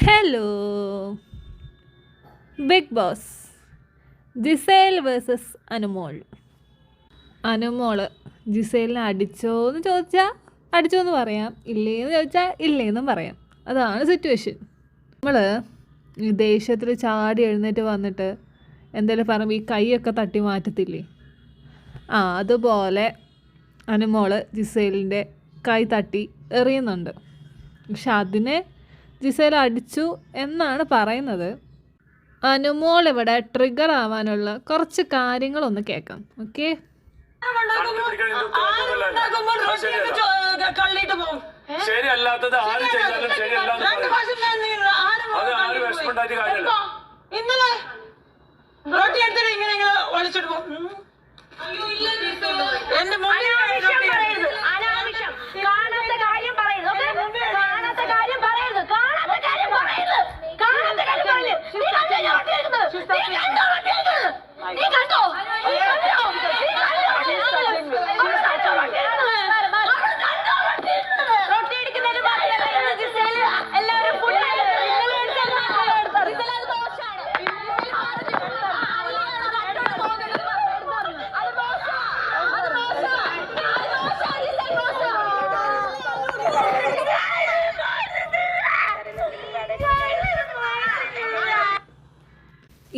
Hello Bigg Boss Gizele versus Anumol. Anumol ജിസേലിനെ അടിച്ചോ എന്ന് ചോദിച്ചാൽ അടിച്ചോ എന്ന് പറയാം, ഇല്ലേന്ന് ചോദിച്ചാൽ ഇല്ലേന്നും പറയാം. അതാണ് സിറ്റുവേഷൻ. നമ്മൾ ദേഷ്യത്തിൽ ചാടി എഴുന്നേറ്റ് വന്നിട്ട് എന്തെങ്കിലും പറയുമ്പോൾ ഈ കൈയൊക്കെ തട്ടി മാറ്റത്തില്ലേ, അതുപോലെ അനുമോൾ ജിസേലിൻ്റെ കൈ തട്ടി എറിയുന്നുണ്ട്. പക്ഷെ അതിനെ ജിസേൽ അടിച്ചു എന്നാണ് പറയുന്നത്. അനുമോൾ ഇവിടെ ട്രിഗർ ആവാനുള്ള കുറച്ച് കാര്യങ്ങളൊന്ന് കേൾക്കാം. ഓക്കെ, ശരിയല്ലാത്തത് ആര് ചെയ്താലും ശരിയല്ലാതെ ഇന്നലെ റോട്ടി എടുത്തിട്ട് ഇങ്ങനെ വലിച്ചിട്ട് പോകും. എന്റെ കാണാത്ത കാര്യം പറയരുത്.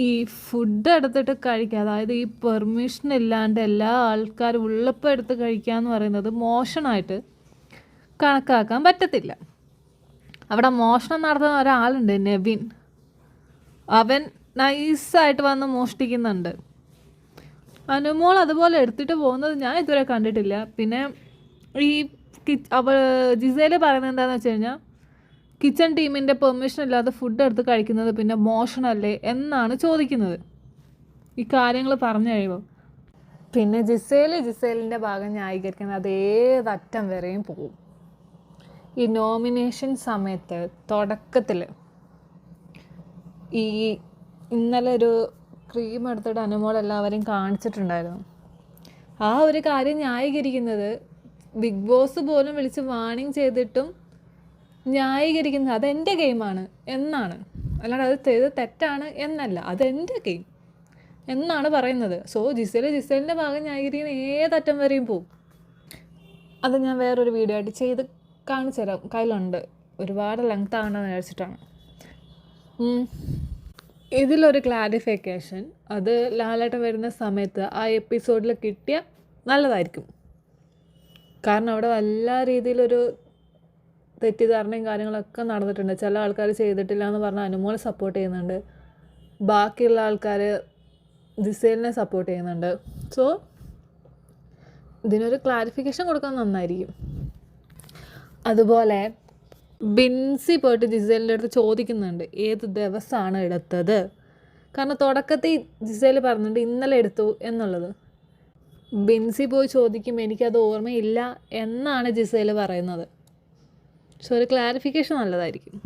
ഈ ഫുഡ് എടുത്തിട്ട് കഴിക്കുക, അതായത് ഈ പെർമിഷൻ ഇല്ലാണ്ട് എല്ലാ ആൾക്കാരും ഉള്ളപ്പോൾ എടുത്ത് കഴിക്കുക എന്ന് പറയുന്നത് മോഷണമായിട്ട് കണക്കാക്കാൻ പറ്റത്തില്ല. അവിടെ മോഷണം നടത്തുന്ന ഒരാളുണ്ട്, നെവിൻ. അവൻ നൈസായിട്ട് വന്ന് മോഷ്ടിക്കുന്നുണ്ട്. അനുമോൾ അതുപോലെ എടുത്തിട്ട് പോകുന്നത് ഞാൻ ഇതുവരെ കണ്ടിട്ടില്ല. പിന്നെ ഈ ജിസേൽ പറയുന്നത് എന്താണെന്ന് വെച്ച് കഴിഞ്ഞാൽ കിച്ചൺ ടീമിൻ്റെ പെർമിഷൻ ഇല്ലാതെ ഫുഡ് എടുത്ത് കഴിക്കുന്നത് പിന്നെ മോഷണമല്ലേ എന്നാണ് ചോദിക്കുന്നത്. ഈ കാര്യങ്ങൾ പറഞ്ഞു കഴിയുമ്പോൾ പിന്നെ ജിസേലിൻ്റെ ഭാഗം ന്യായീകരിക്കുന്നത് അതേതറ്റം വരെയും പോകും. ഈ നോമിനേഷൻ സമയത്ത് തുടക്കത്തിൽ ഇന്നലെ ഒരു ക്രീം എടുത്തിട്ട് അനുമോൾ എല്ലാവരെയും കാണിച്ചിട്ടുണ്ടായിരുന്നു. ആ ഒരു കാര്യം ന്യായീകരിക്കുന്നത് ബിഗ് ബോസ് പോലും വിളിച്ച് വാണിംഗ് ചെയ്തിട്ടും ന്യായീകരിക്കുന്നത് അതെൻ്റെ ഗെയിമാണ് എന്നാണ്, അല്ലാണ്ട് അത് ചെയ്ത് തെറ്റാണ് എന്നല്ല, അതെൻ്റെ ഗെയിം എന്നാണ് പറയുന്നത്. സോ ജിസേലിൻ്റെ ഭാഗം ന്യായീകരിക്കുന്ന ഏതറ്റം വരെയും പോവും. അത് ഞാൻ വേറൊരു വീഡിയോ ആയിട്ട് ചെയ്ത് കാണിച്ചു തരാം, കയ്യിലുണ്ട്. ഒരുപാട് ലെങ്ത് ആണെന്ന് വിചാരിച്ചിട്ടാണ്. ഇതിലൊരു ക്ലാരിഫിക്കേഷൻ അത് ലാലേട്ടൻ വരുന്ന സമയത്ത് ആ എപ്പിസോഡിൽ കിട്ടിയാൽ നല്ലതായിരിക്കും. കാരണം അവിടെ എല്ലാ രീതിയിലൊരു തെറ്റിദ്ധാരണയും കാര്യങ്ങളൊക്കെ നടന്നിട്ടുണ്ട്. ചില ആൾക്കാർ ചെയ്തിട്ടില്ല എന്ന് പറഞ്ഞാൽ അനുമോളെ സപ്പോർട്ട് ചെയ്യുന്നുണ്ട്, ബാക്കിയുള്ള ആൾക്കാർ ജിസേലിനെ സപ്പോർട്ട് ചെയ്യുന്നുണ്ട്. സോ ഇതിനൊരു ക്ലാരിഫിക്കേഷൻ കൊടുക്കാൻ നന്നായിരിക്കും. അതുപോലെ ബിൻസി പോയിട്ട് ജിസേലിൻ്റെ അടുത്ത് ചോദിക്കുന്നുണ്ട് ഏത് ദിവസമാണ് എടുത്തത്. കാരണം തുടക്കത്തിൽ ജിസേൽ പറഞ്ഞിട്ടുണ്ട് ഇന്നലെ എടുത്തു എന്നുള്ളത്. ബിൻസി പോയി ചോദിക്കുമ്പോൾ എനിക്കത് ഓർമ്മയില്ല എന്നാണ് ജിസേൽ പറയുന്നത്. സോ ഒരു ക്ലാരിഫിക്കേഷൻ നല്ലതായിരിക്കും.